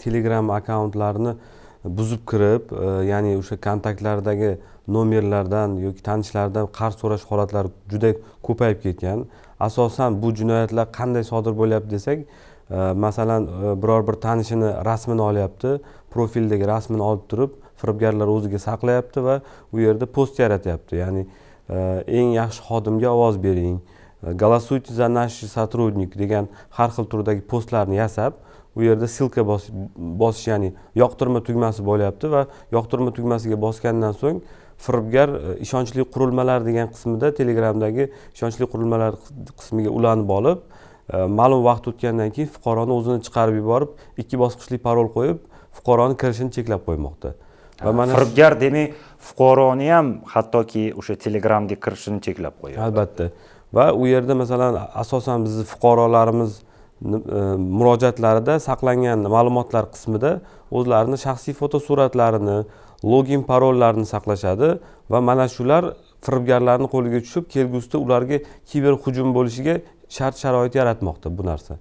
Telegram akkauntlarini buzib kirib, ya'ni o'sha kontaktlardagi nomerlardan yoki tanishlardan qarz so'rash holatlari juda ko'payib ketgan. Asosan bu jinoyatlar qanday sodir bo'lyapti desak, masalan, biror bir tanishini rasmini olyapti, profildagi rasmini olib turib, firibgarlar o'ziga saqlayapti va u yerda post yaratyapti. Ya'ni eng yaxshi xodimga ovoz bering, голосуйте за наших сотрудников degan har xil turdagi postlarni yasab, u yerda silka bosish, ya'ni yoqtirma tugmasi bo'lyapti va yoqtirma tugmasiga bosgandan so'ng firibgar ishonchli qurilmalar degan qismida, Telegramdagi ishonchli qurilmalar qismiga ulanib olib, ma'lum vaqt o'tgandan keyin fuqaroni o'zini chiqarib yuborib, 2 bosqichli parol qo'yib, fuqaroni kirishini cheklab qo'ymoqda. Va mana firibgar demak, fuqaroni ham hattoki o'sha Telegramga kirishini cheklab qo'yadi. Albatta. Va u yerda masalan asosan bizning fuqarolarimiz murojaatlarida saqlangan ma'lumotlar qismida o'zlarining shaxsiy fotosuratlarini, login parollarini saqlashadi va mana shular firibgarlarning qo'liga tushib, kelgusida ularga kiber hujum bo'lishiga shart-sharoit yaratmoqda bu narsa.